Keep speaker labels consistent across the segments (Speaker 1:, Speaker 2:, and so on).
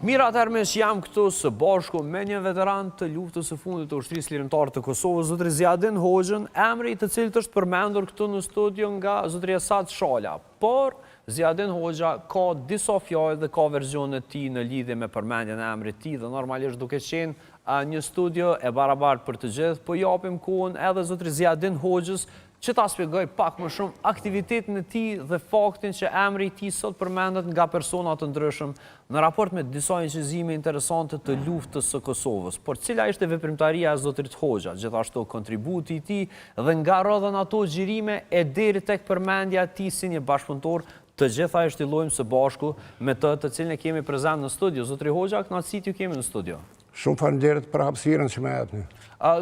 Speaker 1: Mira Termes, jam këtu së bashku me një veteran të luftës së fundit të ushtrisë lirimtare të Kosovës, zotri Ziadin Hoxhën, emri i të cilit është përmendur këtu në studio nga zotri Esad Shala. Por Ziadin Hoxha ka disa fjalë dhe ka versionet e tij në lidhje me përmendjen e emrit të tij dhe normalisht duke qenë një studio e barabartë për të gjithë, po japim kohën edhe zotri Ziadin Hoxhës që ta shpjegoj pak më shumë aktivitetin e tij dhe faktin që emri i tij sot përmendet nga persona të ndryshëm në raport me disa incizime interesante të luftës së Kosovës. Por cila ishte veprimtaria e zotrit Hoxha, gjithashtu kontributi i tij dhe nga rodhen ato xhirime e deri tek përmendja e tij si një bashkëpunëtor, të gjitha e shtillojmë së bashku me të cilin e kemi prezant në studio. Zotri Hoxha, kënaqësi t'ju kemi në studio.
Speaker 2: Shumë faleminderit për hapësirën që më jepni.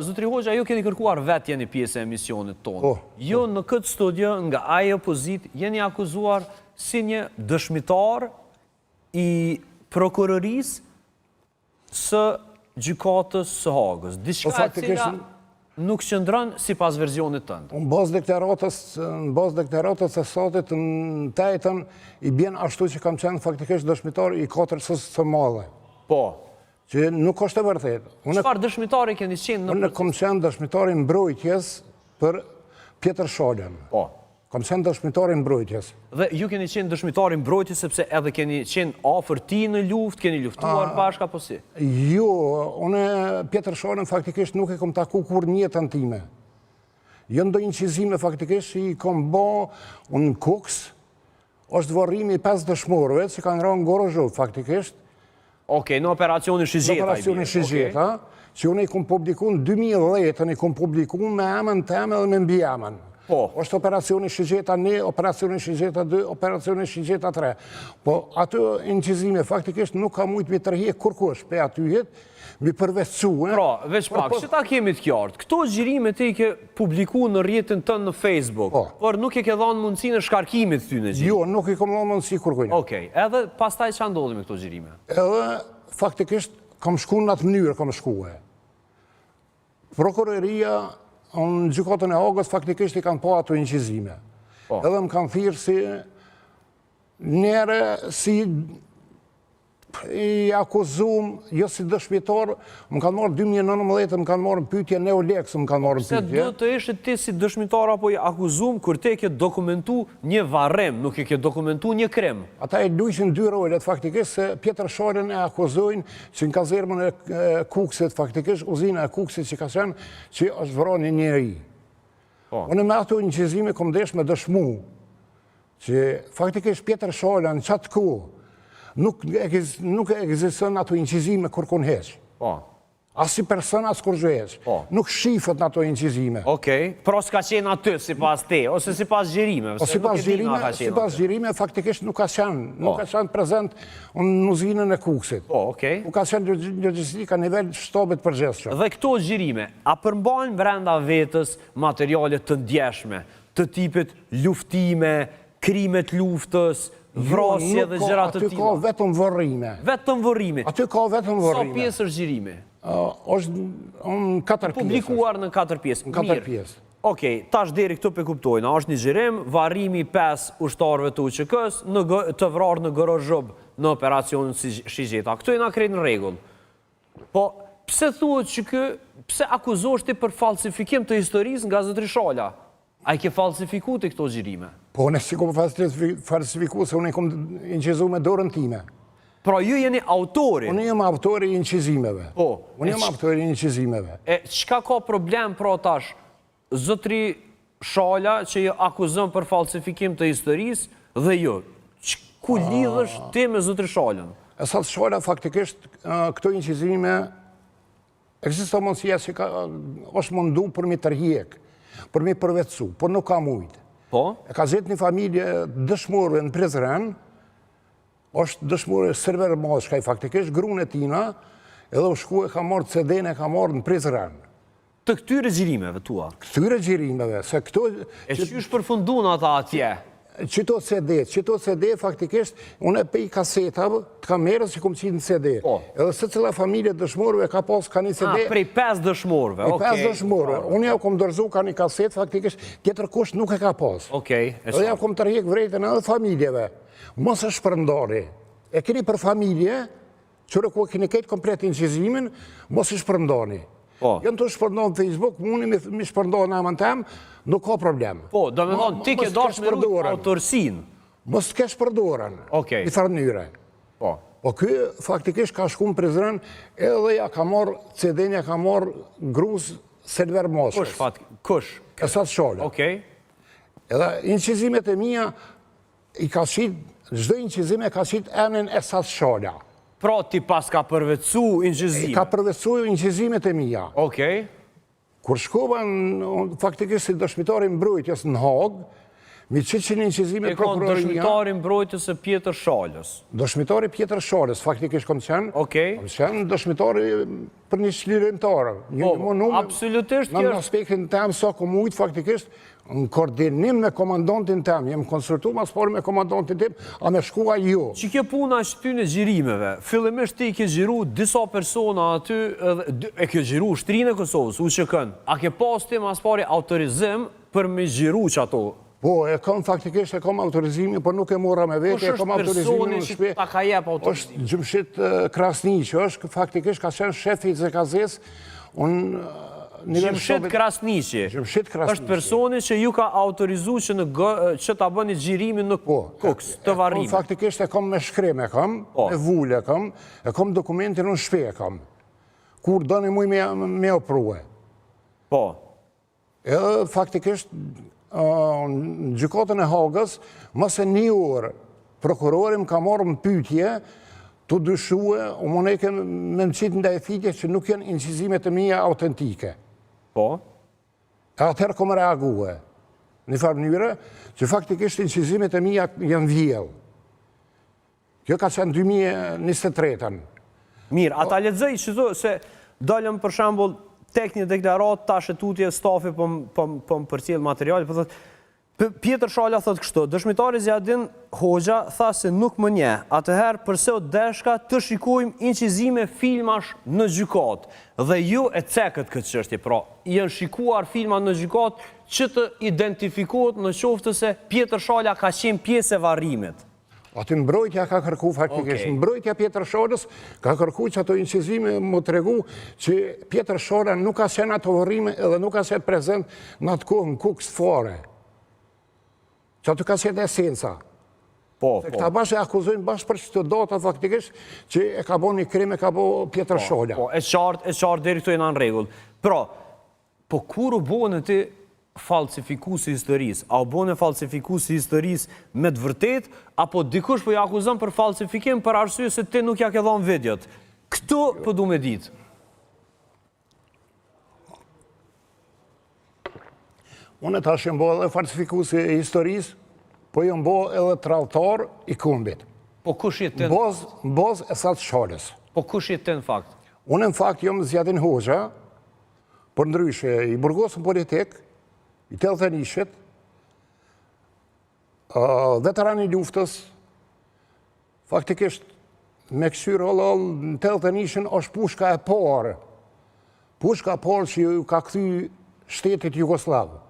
Speaker 1: Zotri Hoxha, ju keni kërkuar vetë jeni pjesë e emisionit tonë. Ju në këtë studio, nga ai opozit, jeni akuzuar si një dëshmitar i prokurorisë së gjykatës së Hagës. Diçka e cila nuk qëndron sipas versionit tënd.
Speaker 2: Në bazë deklaratës së sotit në Tajtën i bjen ashtu që kam qenë faktikisht dëshmitar i 4 së madhe.
Speaker 1: Po.
Speaker 2: Që nuk është e vërtet.
Speaker 1: Çfarë dëshmitari keni qenë në?
Speaker 2: Unë kam qenë dëshmitari mbrojtjes për Pjetër Shalën.
Speaker 1: Po.
Speaker 2: Kam qenë dëshmitari mbrojtjes.
Speaker 1: Dhe ju keni qenë dëshmitari mbrojtjes sepse edhe keni qenë afër tij në luftë, keni luftuar bashkë apo si?
Speaker 2: Jo, unë Pjetër Shalën faktikisht nuk e kam taku kur në jetën time. Jo ndo incizime faktikisht që i kam bë unë Kuks, është varrimi i 5 dëshmorëve që kanë rënë Gorozhov faktikisht.
Speaker 1: Okej, në operacionin Shizheta.
Speaker 2: Në operacionin Shizheta, që unë i kom publiku në 2010, i kom publiku me emën të emën dhe me mbi emën.
Speaker 1: Po.
Speaker 2: Është operacioni Shizheta 1, operacioni Shizheta 2, operacioni Shizheta 3. Po, atë incizime faktikisht nuk ka mujtë mi tërhje kurkush pe atyjet, mi përvecu.
Speaker 1: Pra, veç pak, që ta kemi të kjartë, këto xhirime ti ke publiku në rrjetin tënë në Facebook, por nuk e ke dhanë mundësi në shkarkimit ty në xhirime.
Speaker 2: Jo, nuk i kom dhanë mundësi kurkujnë.
Speaker 1: Okej, edhe pastaj që ndodhi me këto xhirime?
Speaker 2: Edhe, faktikisht, kam shku në atë mënyrë, kam shkuhe. Prokuroria, në gjykatën e Hagës, faktikisht i kanë pa ato incizime. Edhe më kanë thirë si njëre, si i akuzum, jo si dëshmitar, më kanë marrë 2019, më kanë marrë pyetje Neolex, më kanë marrë pyetje.
Speaker 1: Se do të ishe ti si dëshmitar apo i akuzum, kur te ke dokumentu një varrem, nuk e ke dokumentu një krim?
Speaker 2: Ata e luajnë dy rolet, faktikisht, se Pjetër Shalën e akuzojnë që në kazermën e Kuksit, faktikisht, uzina e Kuksit që ka qenë, që është vrarë një njeri. Unë me ato incizime kom desh me dëshmu, që faktikisht Pjetër Shalën në qatë kohë, nuk ekziston ato incizime kërkon heq. As si person, as kur heq. Nuk shifët në ato incizime.
Speaker 1: Okej, pra s'ka qenë aty si pas te, ose si pas gjirime?
Speaker 2: Si pas gjirime, faktikisht nuk ka qenë prezent në uzinën e Kuksit. Nuk ka qenë logjistika nivel shtabit përgjithshëm.
Speaker 1: Dhe këto gjirime, a përmbajnë brenda vetës materiale të ndjeshme, të tipit luftime, krimet luftës, vrasje dhe gjëra të tilla?
Speaker 2: Aty ka vetëm varrime.
Speaker 1: Vetëm varrime?
Speaker 2: Aty ka vetëm varrime.
Speaker 1: Sa pjesë është gjirimi?
Speaker 2: Është në 4 pjesë.
Speaker 1: Publikuar në 4 pjesë?
Speaker 2: Në 4 pjesë.
Speaker 1: Okej, tash deri këtu pe kuptojnë, është një gjirim, varrimi 5 ushtarëve të UÇK-s të vrarë në Gorozhov në operacionin Shizheta. Këtu jena krejt në rregull. Po, pse thuhet që pse akuzosh ti për falsifikim të historisë nga zotri Shala? A i ke falsifiku të këto gjirime?
Speaker 2: Po, unë si kom falsifiku, se unë i kom incizu me dorën time.
Speaker 1: Pra ju jeni autori?
Speaker 2: Unë jem autori i incizimeve.
Speaker 1: Po.
Speaker 2: Unë jem autori i incizimeve.
Speaker 1: E qka ka problem pra tash, zotri Shala që ju akuzon për falsifikim të historisë dhe ju, ku lidhësh ti me zotri Shalën?
Speaker 2: Esad Shala faktikisht këto incizime ekziston mundësia që është mundu për mi tërhiek, për mi përvecu, por nuk ka mujtë.
Speaker 1: Po?
Speaker 2: E ka zetë një familje dëshmorëve në Prizren, është dëshmorë Server Mashkaj, faktikisht, grunë e tina, edhe u shku e ka marrë CD-n e ka marrë në Prizren.
Speaker 1: Të këtyre gjirimeve tua?
Speaker 2: Këtyre gjirimeve, se këto...
Speaker 1: E qysh përfundun ata atje?
Speaker 2: Qito CD faktikisht, unë e pe i kasetave të kamerës që kom qitë në CD. Edhe se cila familje dëshmorëve ka pas ka një CD.
Speaker 1: Prej 5 dëshmorëve, okej.
Speaker 2: 5 dëshmorëve. Unë ja kom dërzu ka një kaset faktikisht, tjetër kusht nuk e ka pas.
Speaker 1: Okej.
Speaker 2: Edhe ja kom tërhek vrejtën edhe familjeve. Mos është përndari. E keni për familje Qërë ku keni ketë komplet incizimin, mos i shpërndoni. Jënë të shpërndon Facebook, unë mi shpërndon në amën tem, nuk ka problem.
Speaker 1: Po, do me thonë, ti ke dash me rrujt autorsin.
Speaker 2: Mos të kesh përdorën, një farë mënyre. Po, kjo faktikisht ka shku në prizren, edhe ja ka morë CD-n, ja ka morë gruz Selver Moskës.
Speaker 1: Kush?
Speaker 2: Esat Shola. Edhe incizimet e mija, i ka qitë, çdo incizime ka qitë emnin Esat Shola.
Speaker 1: Pra ti pas ka përvecu incizime?
Speaker 2: Ka përvecu incizimet e mija. Kur shkova, faktikisht si dëshmitari mbrojtjes në Hagë, mi qëqin incizimet prokuroria...
Speaker 1: E konë dëshmitari mbrojtjes e Pjetër Shalës?
Speaker 2: Dëshmitari Pjetër Shalës, faktikisht kom qenë. Kom qenë dëshmitari për një shlirimtarë.
Speaker 1: Absolutisht
Speaker 2: në aspektin tem, sa kom ujtë faktikisht, në koordinim me komandantin tem, jem konsultu mas pari me komandantin tem, a me shkua jo.
Speaker 1: Që kjo puna është ty në gjirimeve, fillimisht ti ke gjiru disa persona aty, e ke gjiru shtrinë e Kosovës, u që kënë, a ke pas ti mas pari autorizim për me gjiru që ato?
Speaker 2: Po, e kam faktikisht, e kam autorizimi, por nuk e mora me vete, e kam autorizimi në shpe.
Speaker 1: Ta ka jep autorizimi?
Speaker 2: është Gjumshit Krasniqi, është faktikisht ka qenë shefi i ZKZ-s,
Speaker 1: Gjumshit Krasniqi? është personi që ju ka autorizu që ta bëni gjirimin në Kuks, të varrime?
Speaker 2: Po, faktikisht e kam me shkrim, e kam, me vull e kam dokumentin në shpe e kam, kur doni muj me opruhe.
Speaker 1: Po.
Speaker 2: Edhe faktikisht, në gjykatën e Hagës, mëse një orë, prokurorim ka marrë më pytje, të dyshue, o moneke me më qitë nda e thitje që nuk janë incizimet e mija autentike.
Speaker 1: Po?
Speaker 2: E atëherë kom reague, një farë mënyre, që faktikisht incizimet e mija janë vjellë. Kjo ka qenë 2023-ën.
Speaker 1: Mirë, ata lexoj që se dalëm për shembull tek një deklarat, ta shëtutje stafi për përcjell material, për thot, Pjetër Shala thot kështu, dëshmitari Zjadin Hoxha tha se nuk më nje, atëherë përse o deshka të shikojmë incizime filmash në gjykat, dhe ju e cekët këtë çështje, pra, janë shikuar filma në gjykat që të identifikohet në qoftë se Pjetër Shala ka qenë pjesë e varrimit.
Speaker 2: Aty mbrojtja ka kërku faktikisht. Mbrojtja Pjetër Shalës ka kërku që ato incizime më të regu që Pjetër Shala nuk ka qenë ato varrime edhe nuk ka qenë prezent në atë kohë në Kuks fare. Që ato ka qenë esenca. Se këta bashkë e akuzojnë bashkë për që të data faktikisht që e ka bo një krim, e ka bo Pjetër Shala.
Speaker 1: Po, e qartë deri këtu e në regull. Pra, po kur u bo në ti falsifikusi historisë, a u bone falsifikusi historisë me të vërtet, apo dikush po ja akuzon për falsifikim për arsye se ti nuk ja ke dhënë videot. Këtu po du me ditë.
Speaker 2: Unë tash jam bo edhe falsifikusi e historisë, po jam bo edhe tradhtar i kombit.
Speaker 1: Po kush je ti?
Speaker 2: Boz Esat Shalës.
Speaker 1: Po kush je ti në fakt?
Speaker 2: Unë në fakt jam Zjadin Hoxha, për ndryshe i burgosën politik, i Tellthenishit, veterani luftës, faktikisht me kësyrë halal në Tellthenishin është pushka e parë. Pushka e parë që ju ka kthy shtetit Jugoslavë.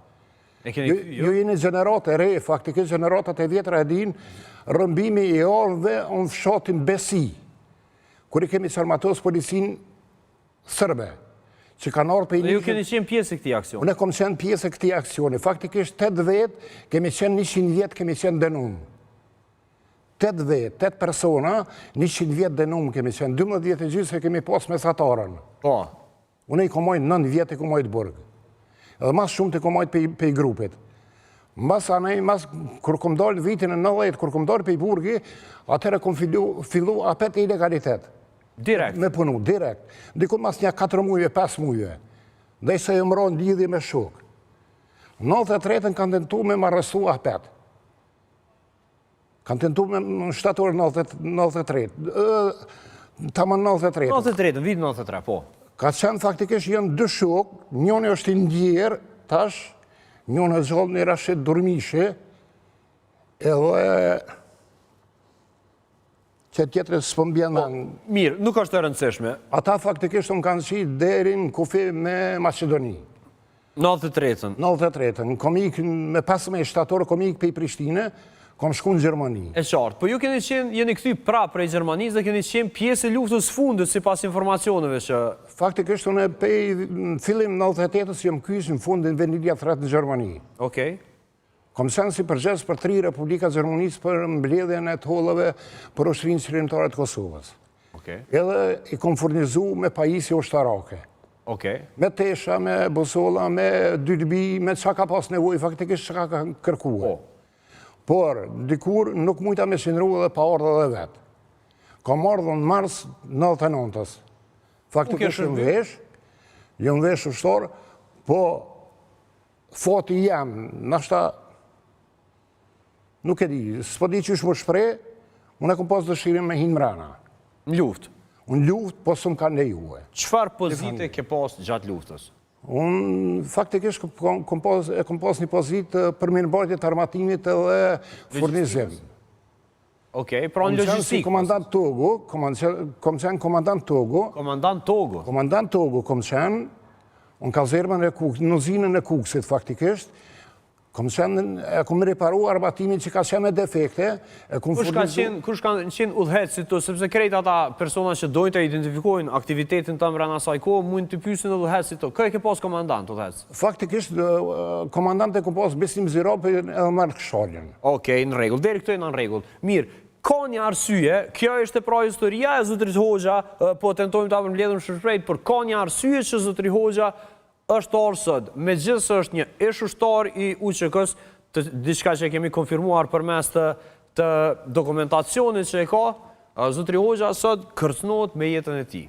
Speaker 2: Ju jeni gjeneratë e re, faktikisht gjeneratat e vjetra e din, rëmbimi i armëve në fshatin Besi, kur i kemi qarmatos policinë sërbe. Që kanë orë për i një...
Speaker 1: Dhe ju keni qenë pjesë e këti aksioni?
Speaker 2: Unë e kom qenë pjesë e këti aksioni. Faktikisht 8 vetë, kemi qenë 100 vjetë, kemi qenë denum. 8 vetë, 8 persona, 100 vjetë denum kemi qenë. 12 vjetë e gjysë e kemi pas mesatarën.
Speaker 1: Po.
Speaker 2: Unë i komojnë 9 vjetë e komojtë burgë. Edhe mas shumë të komojtë pe i grupit. Mas anej, kur kom dalë vitin e 90, kur kom dalë pe i burgi, atëre kom fillu apet ilegalitet.
Speaker 1: Direkt?
Speaker 2: Me punu, direkt. Dikun mas një 4 mujve, 5 mujve. Dhe se e mëron lidhje me shuk. 93-ën kanë tentu me më arrestu apet. Kanë tentu me në shtator 93. Tamën 93.
Speaker 1: 93, vit 93, po.
Speaker 2: Ka qenë faktikisht janë 2 shuk, njëni është i ndjerë, tash, njëni e gjallë një Rashid Durmishi, edhe që tjetërës së pëmbjena...
Speaker 1: Mirë, nuk është të rëndësishme.
Speaker 2: Ata faktikisht më kanë qitë deri në kufi me Macedoni.
Speaker 1: 93-ën?
Speaker 2: 93-ën. Kom ikë me 15 shtatorë, kom ikë pe i Prishtine, Kom shku në Gjermani.
Speaker 1: E qartë, po ju jeni këthy prapë prej Gjermanisë dhe keni qenë pjesë e luftës fundit si pas informacioneve që...
Speaker 2: Faktikisht, unë në fillim në 98-ës jam kysë në fundin vendilja thret në Gjermani.
Speaker 1: Okej.
Speaker 2: Kom qenë si përgjes për 3 Republika Gjermanisë për mbledhjen e të hollave për ushtrinë qytetare të Kosovës.
Speaker 1: Okej.
Speaker 2: Edhe i kom furnizu me pajisje ushtarake.
Speaker 1: Okej.
Speaker 2: Me tesha, me bosolla, me dylbi, me qa ka pas nevoj, faktikisht qa ka kërkua. Por, dikur nuk mujta me qenru edhe pa ardhe dhe vetë. Kam ardhe në mars 99-ës. Faktikisht jënë vesh ushtar, po foti jam, nashta, nuk e di, s'po di që më shprej, unë e kom pas dëshirim me hinë mrena.
Speaker 1: Në luftë?
Speaker 2: Unë luftë, po së më kanë lejue.
Speaker 1: Qëfar pozite ke pas gjatë luftës?
Speaker 2: Unë faktikisht kom pas një pozitë për mirëmbajtje të armatimit edhe furnizim.
Speaker 1: Okej, pra në logjistikë.
Speaker 2: Si komandant Togo, kom qenë komandant Togo.
Speaker 1: Komandant Togo?
Speaker 2: Komandant Togo kom qenë, unë kazermën e Kukës, në zinën e Kukësit faktikisht, kom reparu armatimin që ka qenë me defekte.
Speaker 1: Kush kanë qenë udhëhecit të, sepse krejt ata persona që dojnë të identifikojnë aktivitetin të mbrana asaj kohë, mund të pyesin udhëhecit të. Kë e ke pas komandant udhëhec?
Speaker 2: Faktikisht, komandant e kom pas Besim Ziropi edhe Mark Sholjen.
Speaker 1: Okej, në regull. Deri këto e në regull. Mirë, ka një arsye, kjo është pra historia e Zotrit Hoxha, po tentojmë ta përmbledhëm shpejt, por ka një arsye që Zotri Hoxha është orsët, me gjithë se është një ish ushtar i UÇK-s, diçka që kemi konfirmuar përmes të dokumentacionit që e ka, Zotri Hoxha sot kërcënohet me jetën e tij.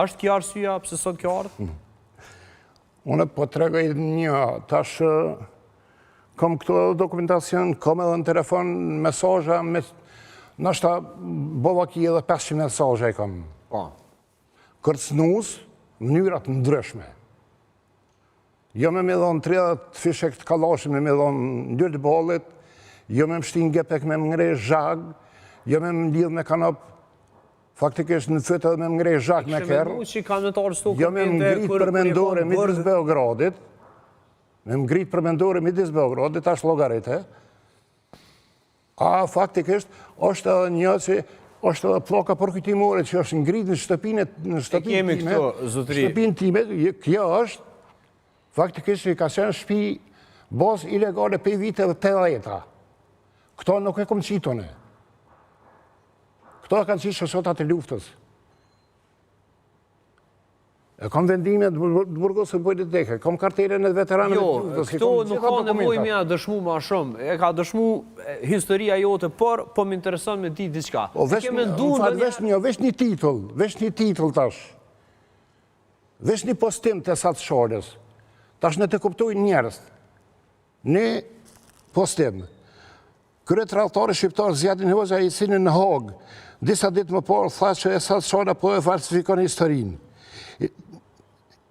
Speaker 1: Është kjo arsyeja pse sot kjo ardhë?
Speaker 2: Unë po të regoj një, tash kom këto dokumentacion, kom edhe në telefon mesazha, nashta bovaki edhe 500 mesazha e kom. Kërcënues, mënyrat ndryshme. Jo me dhonë 30 fishek të kalashim, me dhonë njërë të bolit, jo me më shtin gepek me më ngrej zhag, jo me më lidh me kanop, faktikisht në fytë edhe me më ngrej zhag me kërë, jo me më ngrit përmendore midis Beogradit, me më ngrit përmendore midis Beogradit, ashtë logarite, a faktikisht është edhe një që është edhe ploka përkujtimore që është ngrit në shtëpin time, kjo është, faktikisht që i ka qenë shpi bazë ilegale për viteve 80. Këto nuk e kom qitone. Këto e kanë qitë shësotat e luftës. E kom vendimet të burgosë në pojtë të deke, kom kartelen e veteranëve të luftës.
Speaker 1: Këto nuk ka nevoj mja dëshmu ma shumë. E ka dëshmu historia jote, por po më intereson me ti diçka.
Speaker 2: Vesh një titull tash. Vesh një postim të satë sholës. Tash në të kuptojnë njerës, në postim, kërët rallëtari shqiptarë Zjadin Hoxha i sinë në Hogë, disa ditë më parë, tha që e satë shola po e falsifikon historinë.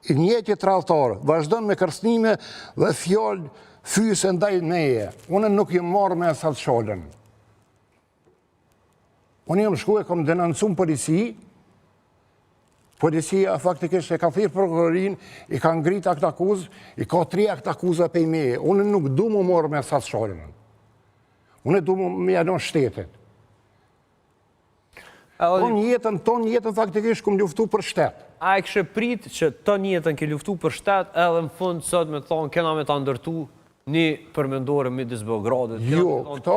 Speaker 2: Njëtjet rallëtarë, vazhdojnë me kërcënime dhe fjallë fyse ndaj meje. Unë nuk jë marrë me e satë sholën. Unë jëmë shku e kom denoncum polisi, policia faktikisht e ka thirë prokurorin, i ka ngrit akt akuzë, i ka 3 akt akuza pe i meje. Unë nuk du më morë me satë sholën. Unë du më janon shtetit. Tonë jetën faktikisht këmë luftu për shtet.
Speaker 1: A e kështë prit që tonë jetën ke luftu për shtet, edhe në fund sot me thonë, kena me ta ndërtu një përmendore midis Beogradit?
Speaker 2: Jo, këto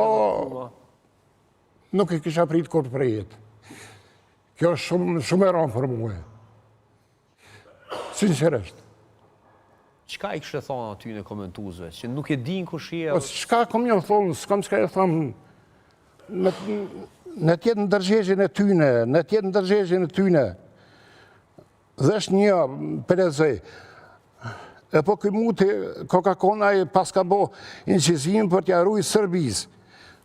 Speaker 2: nuk e kisha prit kur për jetë. Kjo është shumë e ronë për muhe. Sinqeresht.
Speaker 1: Qka i kështë thonë aty në komentuzve, që nuk e din kush je?
Speaker 2: Qka kom një thonë, s'kam qka e thonë, në tjetë ndërgjegjen e tyne, dhe është një përezej, e po këj muti Coca-Cola pas ka bo incizim për t'ja rujë Sërbis.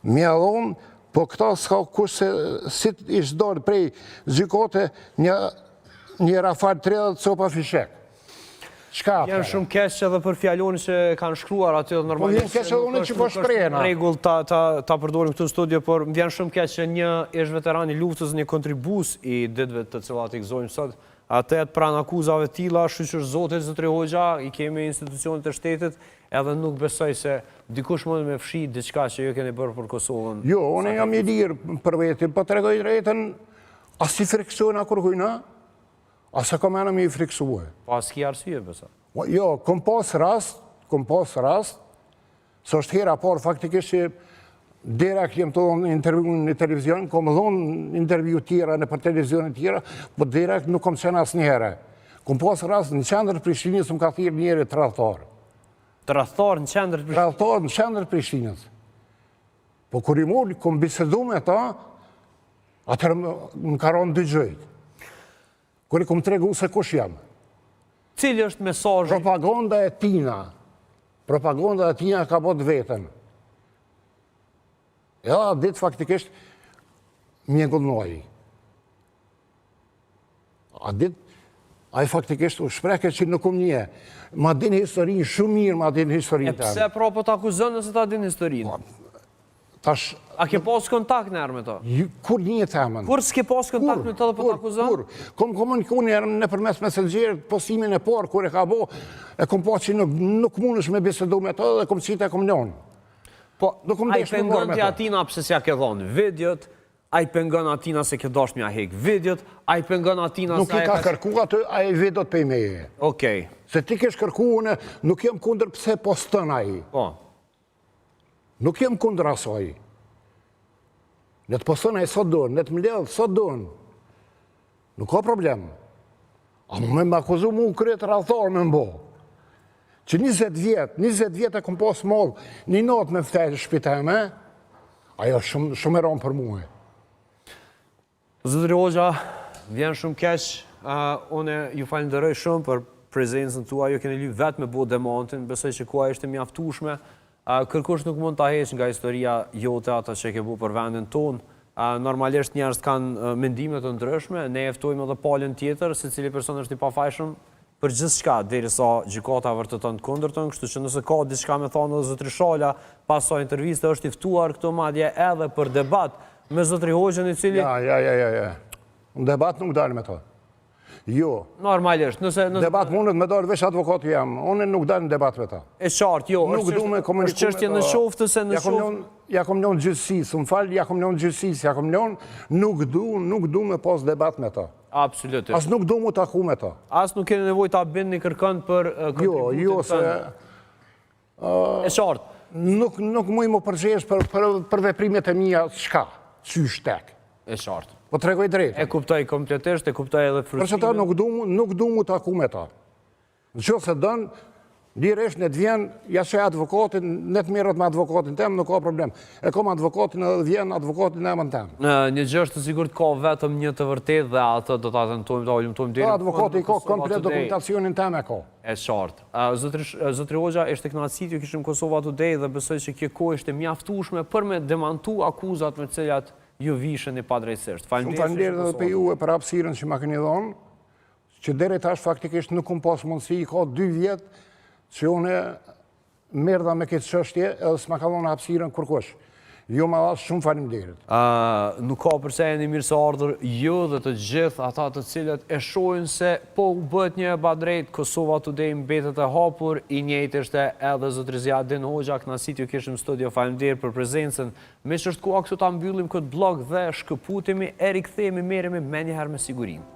Speaker 2: Mjallon, po këta s'ka kush se si ishtë dorë prej gjykote një Rafal 30 copa fishek. Çka?
Speaker 1: Janë shumë keq edhe për fjalon që kanë shkruar aty normalisht.
Speaker 2: Vjen keq edhe unë që po shprehna.
Speaker 1: Rregull ta përdorim këtu në studio, por më vjen shumë keq që një ish veteran i luftës, një kontribues i ditëve të cilat i gëzojmë sot, atë pranë akuzave tilla, shqyr Zotit Zotri Hoxha, i kemi institucionet e shtetit, edhe nuk besoj se dikush mund me fshi diçka që ju keni bërë për Kosovën.
Speaker 2: Jo, unë jam i lirë për vetin, po tregoj drejtën, as i friksojna kur hujna, as e kam i friksue.
Speaker 1: Pas ki arsye besa.
Speaker 2: Jo, kom pas rast, së është hera por faktikisht që direkt jem të dhonë intervju në televizion, kom dhonë intervju tjera në për televizionin tjera, po direkt nuk kom qenë asë njëherë. Kom pas rast në qendër Prishtinës, më ka thirë njëri të radhtar.
Speaker 1: Të radhtar në qendër Prishtinës?
Speaker 2: Radhtar në qendër Prishtinës. Po kur i mulli, kom bisedu me ta, atër më karon dy gjëjt. Kur i kom tregu se kush jam.
Speaker 1: Cili është mesazhi?
Speaker 2: Propaganda e tina ka bot vetën. Ja, ditë faktikisht mjengullnoj. A i faktikisht u shpreke që nuk një. Ma din historinë shumë mirë, ma din historinë të.
Speaker 1: E pse pra po të akuzën nëse ta din historinë? A ke pas kontakt nërë me ta?
Speaker 2: Kur një temën.
Speaker 1: Kur s'ke pas kontakt me ta dhe po të akuzën?
Speaker 2: Kur. Kom komunikuar në përmes messengerit, postimin e parë, kur e ka bo, e kom pas që nuk mundesh me bisedu me ta dhe kom qitë e kom njën.
Speaker 1: Po, a i pengon të atina pëse s'ja ke dhonë videot, a i pengon atina se ke dosh mja hek videot, a i pengon atina se...
Speaker 2: Nuk i ka kërku atë, a i videot për i meje.
Speaker 1: Okej.
Speaker 2: Se ti kesh kërku une, nuk jem kundër pëse postën a i.
Speaker 1: Po.
Speaker 2: Nuk jem kundër asoj. Në të postën a i sot donë, në të mledhë sot donë. Nuk ka problem. A me akuzu mu kretë radhtar me mbo. Që 20 vjetë e kom pas mollë, një natë me ftejtë shpiteme, ajo shumë e ronë për muhe.
Speaker 1: Zotri Hoxha, vjen shumë keq, une ju falenderoj shumë për prezencën tua, ju keni lyp vetë me bo demantin, besoj që kua ishte mjaftueshme, kërkush nuk mund të heq nga historia jote ata që ke bu për vendin tonë. Normalisht njerëz kanë mendime të ndryshme, ne eftojmë edhe palën tjetër, se cili person është i pafajshëm për gjithë shka, derisa gjykata vërteton të kundërtën, kështu që nëse ka diçka me thonë edhe Zotri Shala, pas sa interviste është i ftuar këto madje edhe për debat me Zotri Hoxhën i cili...
Speaker 2: Ja. Në debat nuk dalë me to. Jo.
Speaker 1: Normalisht, nëse...
Speaker 2: Debat mundet me dalë veç advokati jam, unë nuk dalë në debat me ta.
Speaker 1: E qartë, jo, është çështje në qoftë se në qoftë...
Speaker 2: Ja kom njën gjyqësisë, më falë, ja kom njën gjyqësisë, ja kom njën, nuk du me pas debat me ta.
Speaker 1: Absolutisht.
Speaker 2: As nuk du mu taku me ta.
Speaker 1: As nuk keni nevoj ta bënd një kërkën për kontributit
Speaker 2: se...
Speaker 1: E qartë.
Speaker 2: Nuk mu i mu përgjesh për veprimet e mija shka, qysh tek.
Speaker 1: E qartë.
Speaker 2: Po tregoj drejtë.
Speaker 1: E kuptoj kompletisht, e kuptoj edhe frustrimin.
Speaker 2: Për që ta nuk du mu taku me ta. Në që se dënë, diresh në të vjen, ja që advokatin, ne të mirët me advokatin tem, nuk ka problem. E kom advokatin edhe vjen, advokatin e më në tem.
Speaker 1: Një gjë është të sigurt ka vetëm një të vërtet dhe atë do të atentojmë, do ollumtojmë deri.
Speaker 2: Advokati ka komplet dokumentacionin tem e ka.
Speaker 1: E qartë. Zotri Hoxha, ishte kënaqësi ju kishim Kosova Today dhe besoj që kjo kohë ishte mjaftueshme për me demantu akuzat me cilat ju vishën i padrejtësisht.
Speaker 2: Faleminderit edhe për ju e për hapësirën që ma keni dhënë, që deri tash faktikisht nuk kum pas mundësi, ka 2 vjetë që une merdha me këtë çështje edhe s'ma ka dhënë hapësirën kërkush. Jo ma dhasë shumë faleminderit.
Speaker 1: Nuk ka përse e një mirë së ardhur ju dhe të gjithë ata të cilët e shohin se po u bët një badrejt, Kosova Today mbetet e hapur, i njëjtë ishte edhe Zotri Ziadin Hoxha, kënaqësi ju kishim studio, faleminderit për prezencën. Me që është koha këtu ta mbyllim këtë blog dhe shkëputemi, e rikthehemi, merremi menjëherë me sigurinë.